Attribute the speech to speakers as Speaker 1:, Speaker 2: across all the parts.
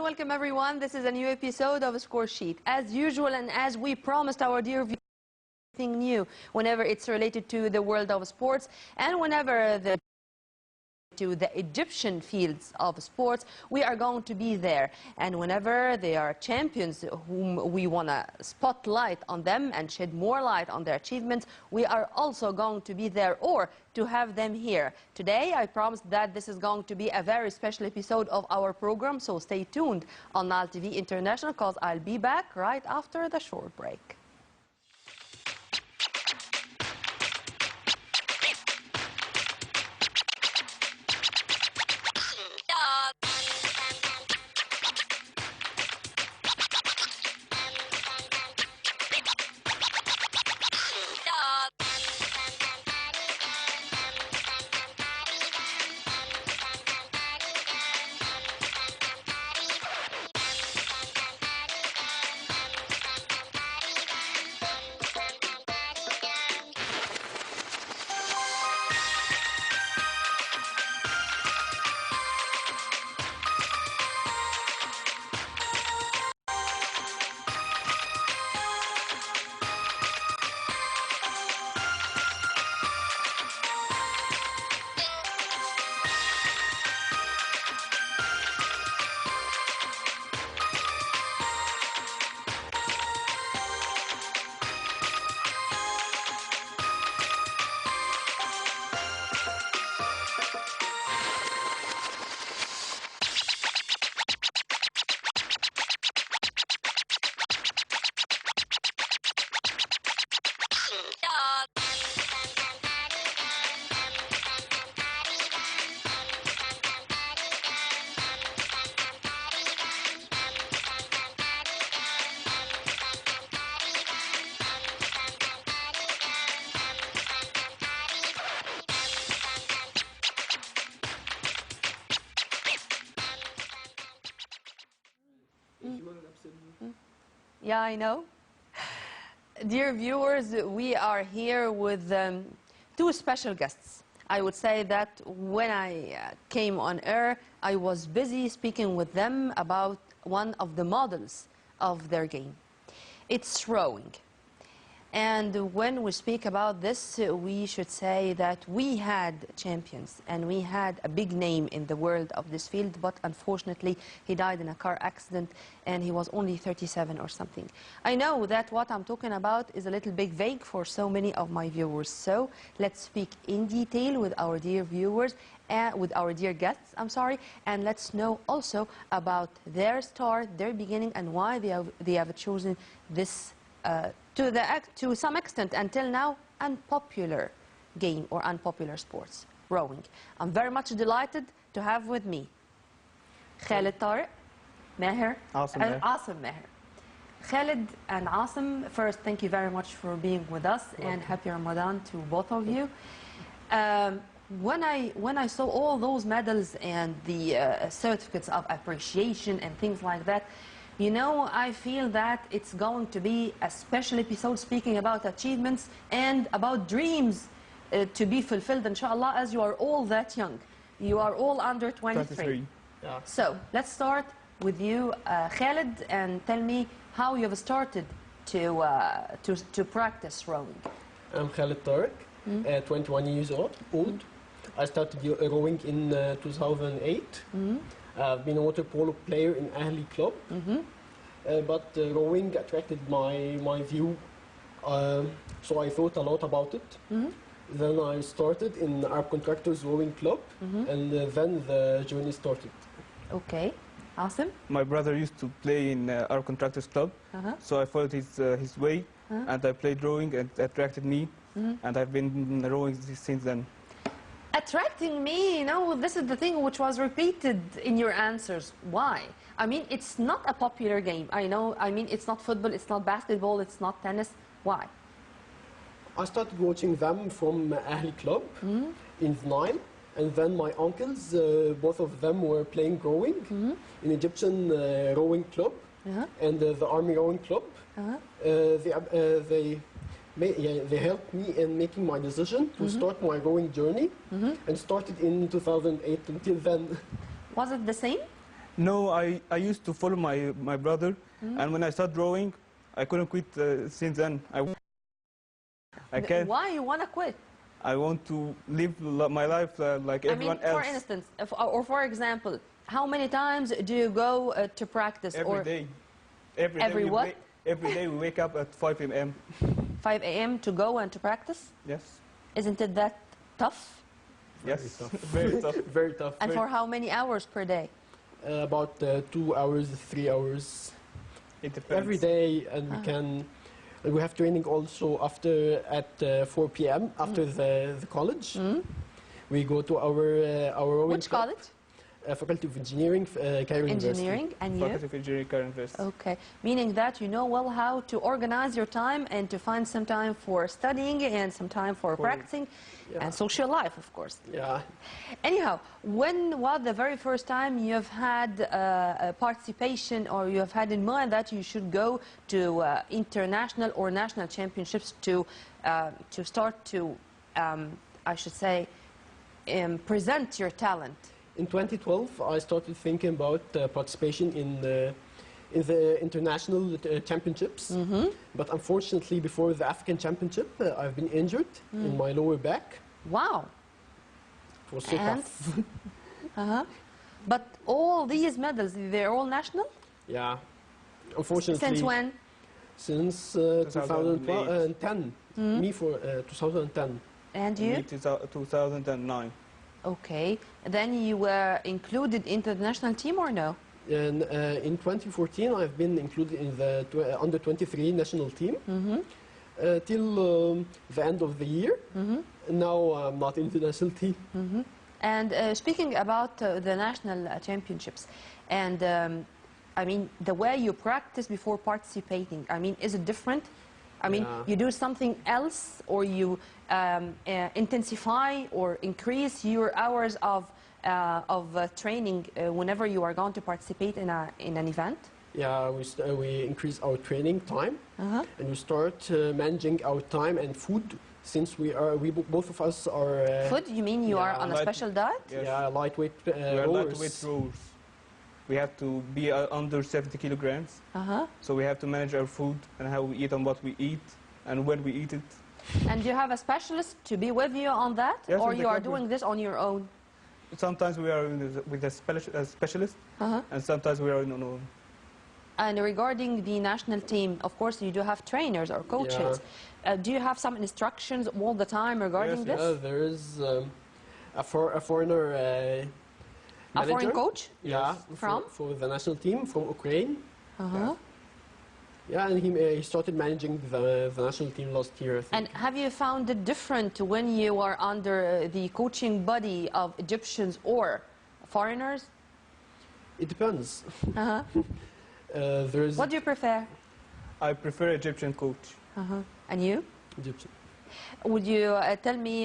Speaker 1: welcome everyone. This is a new episode of Score Sheet. As usual and as we promised our dear viewers, anything new whenever it's related to the world of sports and whenever to the Egyptian fields of sports, we are going to be there. And whenever they are champions whom we want to spotlight on them and shed more light on their achievements, we are also going to be there or to have them here. Today, I promised that this is going to be a very special episode of our program, so stay tuned on Nile TV International because I'll be back right after the short break. Yeah, I know. Dear viewers, we are here with two special guests. I would say that when I came on air, I was busy speaking with them about one of the models of their game. It's rowing. And when we speak about this, we should say that we had champions and we had a big name in the world of this field, but unfortunately he died in a car accident and he was only 37 or something. I know that what I'm talking about is a little bit vague for so many of my viewers, so let's speak in detail with our dear viewers and with our dear guests, and let's know also about their start, their beginning, and why they have chosen this to some extent until now unpopular game or unpopular sports, rowing. I'm very much delighted to have with me Khalid Tariq, Maher, and Asim Maher. Khalid and Asim, first thank you very much for being with us and happy Ramadan to both of you. When I saw all those medals and the certificates of appreciation and things like that, you know, I feel that it's going to be a special episode speaking about achievements and about dreams to be fulfilled, inshallah, as you are all that young. You are all under 23. Yeah. So let's start with you, Khalid, and tell me how you've started to practice rowing.
Speaker 2: I'm Khalid Tariq, 21 years old. I started rowing in 2008. I've been a water polo player in Ahli Club, but rowing attracted my view, so I thought a lot about it. Then I started in Arab Contractors Rowing Club, and then the journey started.
Speaker 1: Okay. Awesome.
Speaker 3: My brother used to play in Arab Contractors Club, so I followed his way, and I played rowing, and it attracted me, and I've been rowing since then.
Speaker 1: Attracting me, you know, this is the thing which was repeated in your answers. Why? I mean, it's not a popular game. I know, I mean, it's not football, it's not basketball, it's not tennis. Why?
Speaker 2: I started watching them from Ahli Club in the Nile, and then my uncles, both of them were playing rowing in Egyptian rowing club and the Army Rowing Club. They helped me in making my decision to start my rowing journey and started in 2008 until then.
Speaker 1: Was it the same?
Speaker 3: No, I used to follow my brother, and when I started rowing, I couldn't quit since then. I can't.
Speaker 1: Why you want to quit?
Speaker 3: I want to live my life like everyone
Speaker 1: for
Speaker 3: else.
Speaker 1: instance, or for example, how many times do you go to practice?
Speaker 3: Every day.
Speaker 1: Every what?
Speaker 3: Every day we wake up at 5 a.m.
Speaker 1: 5 a.m. to go and to practice?
Speaker 3: Yes.
Speaker 1: Isn't it that tough?
Speaker 3: Yes.
Speaker 2: Tough.
Speaker 3: Very tough.
Speaker 2: Very tough.
Speaker 1: And for how many hours per day?
Speaker 2: About 2 hours, 3 hours.
Speaker 3: It depends.
Speaker 2: Every day, and we have training also after at 4 p.m. after the college. We go to our rowing
Speaker 1: Which
Speaker 2: club.
Speaker 1: college?
Speaker 2: Faculty of Engineering, Cairo
Speaker 1: Engineering,
Speaker 2: University.
Speaker 1: and you?
Speaker 3: Faculty of Engineering, Cairo University.
Speaker 1: Okay, meaning that you know well how to organize your time and to find some time for studying and some time for practicing and social life, of course.
Speaker 2: Yeah.
Speaker 1: Anyhow, when was the very first time you've had a participation or you have had in mind that you should go to international or national championships to start to, I should say, present your talent?
Speaker 2: In 2012, I started thinking about participation in the international championships. But unfortunately, before the African Championship, I've been injured in my lower back.
Speaker 1: Wow.
Speaker 2: It was so tough.
Speaker 1: But all these medals, they're all national?
Speaker 2: Yeah. Unfortunately.
Speaker 1: Since when?
Speaker 2: Since
Speaker 3: 2008.
Speaker 2: 2010. Me for 2010.
Speaker 1: And you?
Speaker 3: Me 2009.
Speaker 1: Okay. Then you were included into the national team or no?
Speaker 2: And in 2014, I've been included in the under 23 national team till the end of the year. Now I'm not in the national team.
Speaker 1: And speaking about the national championships, and I mean the way you practice before participating, I mean, is it different? I mean, you do something else, or you intensify or increase your hours of training whenever you are going to participate in an event?
Speaker 2: Yeah, we increase our training time, and we start managing our time and food. Since both of us are
Speaker 1: food. You mean you are on a special diet?
Speaker 3: Yes.
Speaker 2: Yeah, lightweight
Speaker 3: We are
Speaker 2: rowers.
Speaker 3: lightweight rowers. We have to be under 70 kilograms. So we have to manage our food and how we eat and what we eat and when we eat it.
Speaker 1: And do you have a specialist to be with you on that?
Speaker 3: Yes,
Speaker 1: or
Speaker 3: with the
Speaker 1: you are
Speaker 3: club.
Speaker 1: doing this on your own?
Speaker 3: Sometimes we are with a specialist, and sometimes we are on our own.
Speaker 1: And regarding the national team, of course, you do have trainers or coaches. Do you have some instructions all the time regarding this?
Speaker 2: Yeah, there is a foreigner
Speaker 1: A
Speaker 2: manager.
Speaker 1: foreign coach?
Speaker 2: Yeah,
Speaker 1: From?
Speaker 2: for the national team from Ukraine. Yeah, and he started managing the national team last year, I think.
Speaker 1: And have you found it different when you are under the coaching body of Egyptians or foreigners?
Speaker 2: It depends. There is
Speaker 1: What do you prefer?
Speaker 3: I prefer Egyptian coach.
Speaker 1: And you?
Speaker 2: Egyptian.
Speaker 1: Would you tell me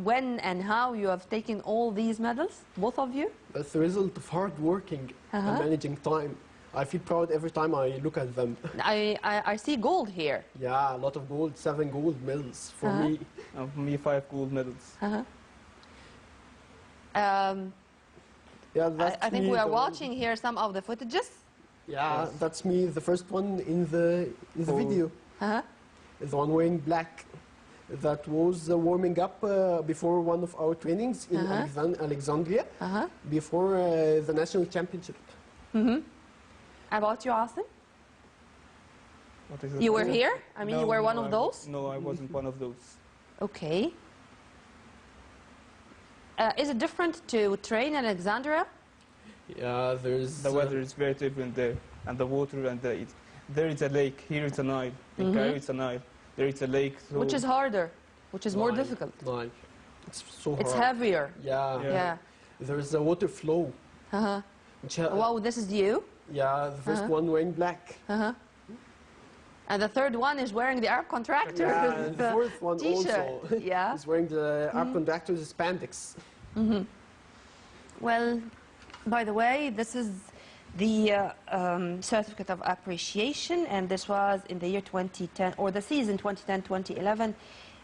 Speaker 1: when and how you have taken all these medals, both of you?
Speaker 2: That's the result of hard working and managing time. I feel proud every time I look at them.
Speaker 1: I see gold here.
Speaker 2: Yeah, a lot of gold, 7 gold medals for me.
Speaker 3: And for me, 5 gold medals.
Speaker 2: Yeah, that's
Speaker 1: I think
Speaker 2: me,
Speaker 1: we are
Speaker 2: the-
Speaker 1: watching here some of the footages.
Speaker 2: Yeah, that's me, the first one in the video. The one wearing black. That was warming up before one of our trainings in Alexandria, before the national championship.
Speaker 1: About you, Asim?
Speaker 3: What is it?
Speaker 1: You were here? I mean,
Speaker 3: No,
Speaker 1: you were one
Speaker 3: no,
Speaker 1: of those?
Speaker 3: No, I wasn't one of those.
Speaker 1: Okay. Is it different to train in Alexandria?
Speaker 2: Yeah, there's
Speaker 3: The weather is very different there, and the water, and there is a lake. Here it's a Nile. In Cairo it's a Nile. There is a lake. So
Speaker 1: Which is harder? Which is more
Speaker 2: Nile.
Speaker 1: difficult?
Speaker 2: Nile. It's so hard.
Speaker 1: It's heavier.
Speaker 2: Yeah.
Speaker 1: Yeah.
Speaker 2: There is a water flow. Which
Speaker 1: Wow, this is you?
Speaker 2: Yeah, the first one wearing black.
Speaker 1: And the third one is wearing the Arab contractor.
Speaker 2: Yeah, and the fourth one
Speaker 1: T-shirt.
Speaker 2: also
Speaker 1: Yeah.
Speaker 2: is wearing the Arab contractor's spandex.
Speaker 1: Well, by the way, this is the certificate of appreciation, and this was in the year 2010, or the season 2010-2011.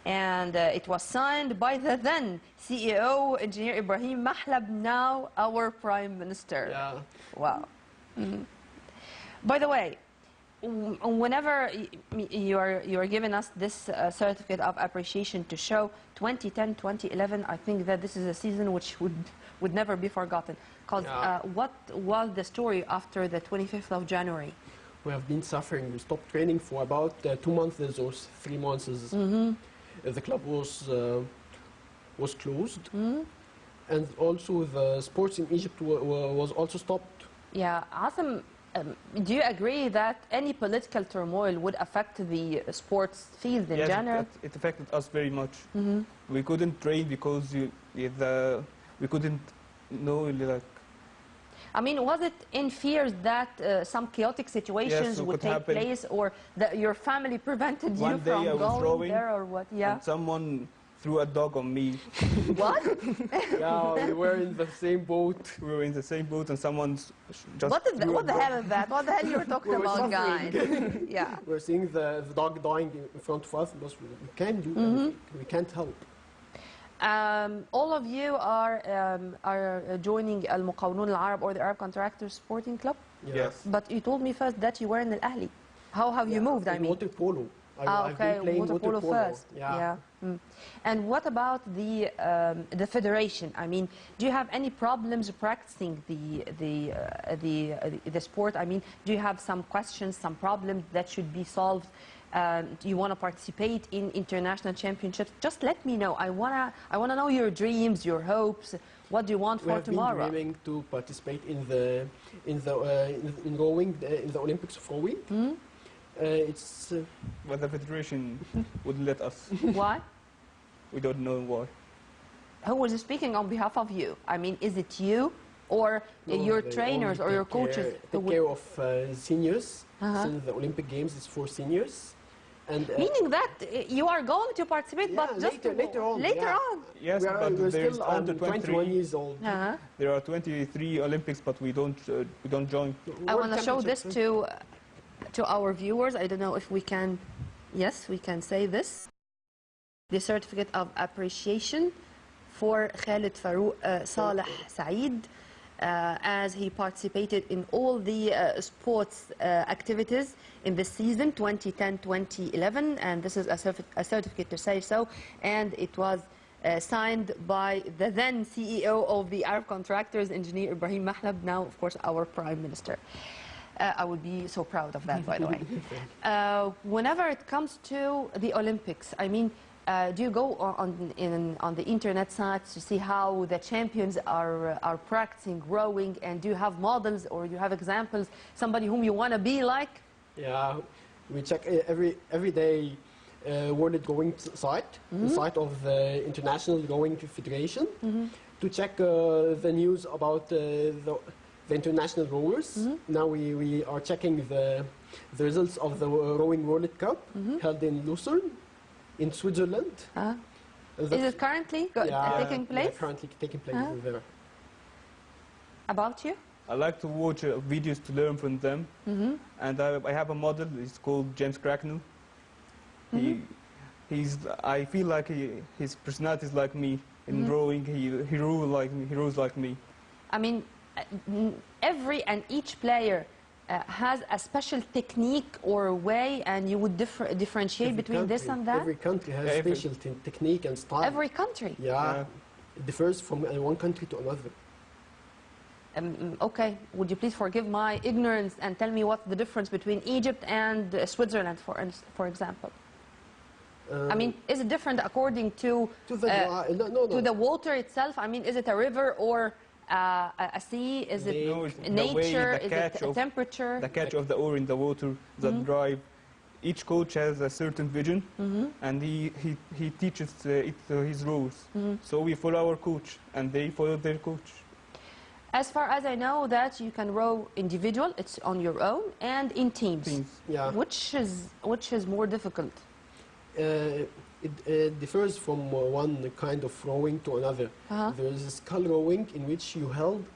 Speaker 1: and it was signed by the then CEO, Engineer Ibrahim Mahlab, now our Prime Minister.
Speaker 2: Yeah.
Speaker 1: Wow. By the way, whenever you are giving us this certificate of appreciation to show 2010, 2011, I think that this is a season which would never be forgotten. Because what was the story after the 25th of January?
Speaker 2: We have been suffering. We stopped training for about 2 months or 3 months. The club was closed, and also the sports in Egypt was also stopped.
Speaker 1: Yeah, Asim, do you agree that any political turmoil would affect the sports field in general?
Speaker 3: It affected us very much. We couldn't train because we couldn't know, like.
Speaker 1: I mean, was it in fears that some chaotic situations would take place, or that your family prevented you from going there, or what? Yeah.
Speaker 3: And someone threw a dog on me.
Speaker 1: What?
Speaker 2: Yeah, we were in the same boat.
Speaker 3: We were in the same boat, and someone just.
Speaker 1: What the hell is that? What the hell you're talking about, guys? Yeah.
Speaker 2: We're seeing the dog dying in front of us, but we can't do anything. We can't help.
Speaker 1: All of you are joining Al Muqawnoon Al Arab, or the Arab Contractors Sporting Club.
Speaker 3: Yes.
Speaker 1: But you told me first that you were in Al Ahli. How have you moved? I mean,
Speaker 2: water polo.
Speaker 1: I've been playing water polo first.
Speaker 2: Yeah.
Speaker 1: And what about the federation? I mean, do you have any problems practicing the sport? I mean, do you have some questions, some problems that should be solved? Do you want to participate in international championships? Just let me know. I wanna know your dreams, your hopes. What do you want for tomorrow?
Speaker 2: We have been dreaming to participate in rowing, in the Olympics of rowing. It's
Speaker 3: but the federation wouldn't let us.
Speaker 1: Why?
Speaker 3: We don't know why.
Speaker 1: Who was speaking on behalf of you? I mean, is it you or your trainers or your coaches?
Speaker 2: Take care of seniors. Since the Olympic Games is for seniors. And,
Speaker 1: meaning that you are going to participate, but just
Speaker 2: later on.
Speaker 3: Yes, but
Speaker 2: we're
Speaker 3: there's
Speaker 2: still
Speaker 3: under
Speaker 2: 21 years old.
Speaker 3: There are 23 Olympics, but we don't join.
Speaker 1: I want to show this to our viewers. I don't know if we can. Yes, we can say this. The certificate of appreciation for Khalid Farouk Saleh Saeed, as he participated in all the sports activities in this season 2010-2011, and this is a certificate to say so, and it was signed by the then CEO of the Arab Contractors, Engineer Ibrahim Mahlab, now of course our Prime Minister. I would be so proud of that, by the way. Whenever it comes to the Olympics, I mean, do you go on the internet sites to see how the champions are practicing rowing, and do you have models or you have examples, somebody whom you want to be like?
Speaker 2: Yeah, we check every day World Rowing site, the site of the International Rowing Federation, to check the news about the international rowers. Now we are checking the results of the Rowing World Cup held in Lucerne, in Switzerland.
Speaker 1: Is it currently taking place?
Speaker 2: Yeah, currently taking place there.
Speaker 1: About you?
Speaker 3: I like to watch videos to learn from them, and I have a model. It's called James Cracknell. I feel like his personality is like me in rowing. He rows like me.
Speaker 1: I mean, every and each player has a special technique or way, and you would differentiate between this and that?
Speaker 2: Every country has special technique and style.
Speaker 1: Every country?
Speaker 2: Yeah. It differs from one country to another.
Speaker 1: Okay, would you please forgive my ignorance and tell me what's the difference between Egypt and Switzerland, for example? I mean, is it different according to the water itself? I mean, is it a river or a sea? Is it nature? Is it temperature?
Speaker 3: The catch of the ore in the water, the drive. Each coach has a certain vision, and he teaches his rules. So we follow our coach, and they follow their coach.
Speaker 1: As far as I know, that you can row individual, it's on your own, and in teams.
Speaker 2: Yeah.
Speaker 1: Which is more difficult?
Speaker 2: It differs from one kind of rowing to another. There is scull rowing, in which you hold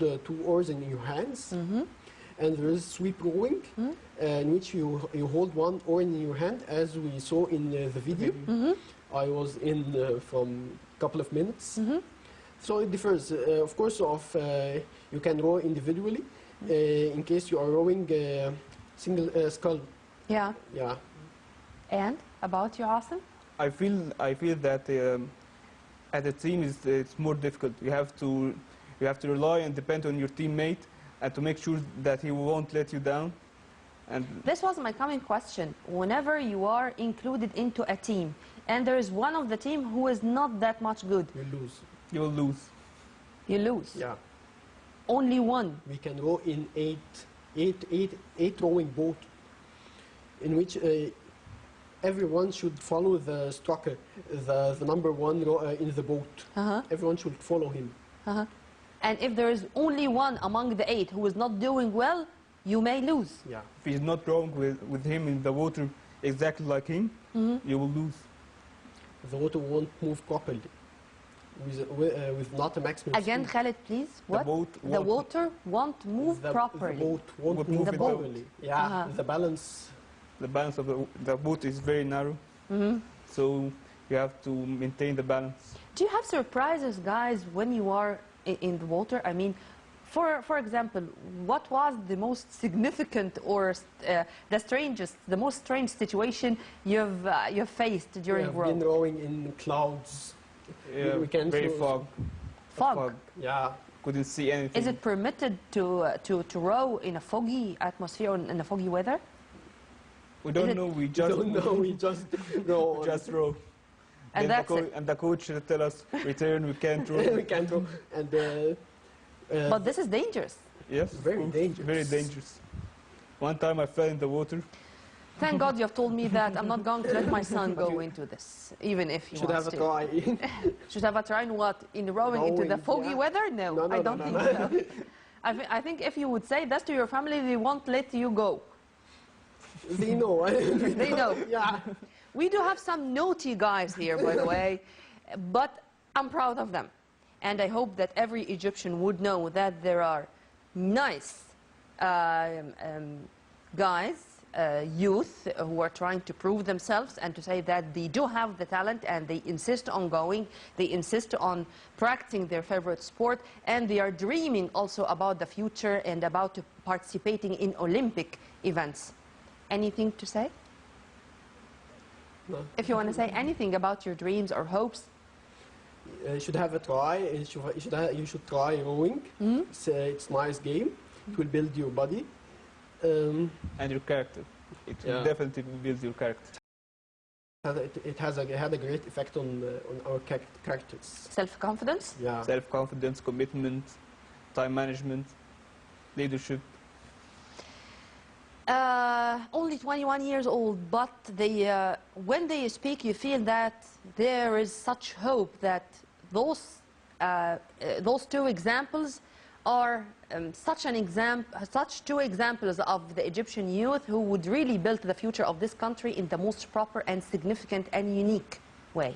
Speaker 2: 2 oars in your hands, and there is sweep rowing, in which you hold one oar in your hand, as we saw in the video. I was in from a couple of minutes. So it differs, of course, you can row individually, in case you are rowing single scull.
Speaker 1: Yeah.
Speaker 2: Yeah.
Speaker 1: And about you, Asim?
Speaker 3: I feel that as a team it's more difficult. You have to rely and depend on your teammate and to make sure that he won't let you down. And
Speaker 1: This was my coming question. Whenever you are included into a team and there is one of the team who is not that much good,
Speaker 2: You lose.
Speaker 3: you will lose.
Speaker 1: you lose.
Speaker 2: Yeah.
Speaker 1: Only one.
Speaker 2: We can row in eight rowing boat, in which everyone should follow the striker, the number one in the boat. Everyone should follow him.
Speaker 1: And if there is only one among the 8 who is not doing well, you may lose.
Speaker 2: Yeah.
Speaker 3: If he's not rowing with him in the water exactly like him, you will lose.
Speaker 2: The water won't move properly with not a maximum
Speaker 1: Again,
Speaker 2: speed.
Speaker 1: Khaled, please. What?
Speaker 3: boat
Speaker 1: The
Speaker 3: won't-
Speaker 1: water won't move properly.
Speaker 2: The boat won't
Speaker 3: Would
Speaker 2: move
Speaker 3: move
Speaker 1: the boat.
Speaker 2: properly. Yeah, the balance.
Speaker 3: The balance of the boat is very narrow, so you have to maintain the balance.
Speaker 1: Do you have surprises, guys, when you are in the water? I mean, for example, what was the most significant or the strangest, the most strange situation you've faced
Speaker 2: We
Speaker 1: during
Speaker 2: have been
Speaker 1: row?
Speaker 2: rowing in clouds.
Speaker 3: Yeah,
Speaker 2: we can
Speaker 3: very
Speaker 2: throw-
Speaker 1: Fog.
Speaker 2: Yeah.
Speaker 3: Couldn't see anything.
Speaker 1: Is it permitted to row in a foggy atmosphere or in a foggy weather?
Speaker 3: We don't
Speaker 1: it-
Speaker 3: know. We
Speaker 2: We
Speaker 3: just
Speaker 2: don't know. We just row.
Speaker 3: we just row.
Speaker 1: And
Speaker 3: Then
Speaker 1: that's it.
Speaker 3: and the coach tell us return. We can't row.
Speaker 2: we can't row. And
Speaker 1: But this is dangerous.
Speaker 3: Yes,
Speaker 2: Very
Speaker 3: of course,
Speaker 2: dangerous.
Speaker 3: Very dangerous. One time I fell in the water.
Speaker 1: Thank God you've told me that I'm not going to let my son go into this, even if he
Speaker 2: should
Speaker 1: wants
Speaker 2: have a
Speaker 1: to.
Speaker 2: try.
Speaker 1: Should have a try in what? In rowing into the
Speaker 2: Rowing,
Speaker 1: foggy
Speaker 2: yeah.
Speaker 1: weather? No,
Speaker 2: No,
Speaker 1: I don't
Speaker 2: no,
Speaker 1: think so. I think if you would say that to your family, they won't let you go.
Speaker 2: They know.
Speaker 1: They know.
Speaker 2: Yeah.
Speaker 1: We do have some naughty guys here, by the way, but I'm proud of them. And I hope that every Egyptian would know that there are nice guys, youth, who are trying to prove themselves and to say that they do have the talent and they insist on going, they insist on practicing their favorite sport, and they are dreaming also about the future and about participating in Olympic events. Anything to say?
Speaker 2: No.
Speaker 1: If you want to say anything about your dreams or hopes,
Speaker 2: You should have a try. You should try rowing. It's a nice game. It will build your body.
Speaker 3: And your character. It will
Speaker 2: Yeah.
Speaker 3: definitely build your character.
Speaker 2: It had a great effect on our characters.
Speaker 1: self-confidence.
Speaker 2: Yeah.
Speaker 3: Self-confidence, commitment, time management, leadership.
Speaker 1: Only 21 years old, but when they speak, you feel that there is such hope that those two examples are such two examples of the Egyptian youth who would really build the future of this country in the most proper and significant and unique way.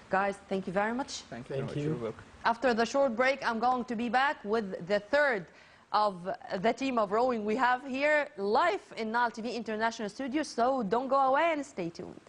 Speaker 1: Guys, thank you very much.
Speaker 3: Thank you.
Speaker 2: Thank
Speaker 3: very much.
Speaker 2: you.
Speaker 3: You're welcome.
Speaker 1: After the short break, I'm going to be back with the third of the team of rowing we have here live in Nile TV International Studio, so don't go away and stay tuned.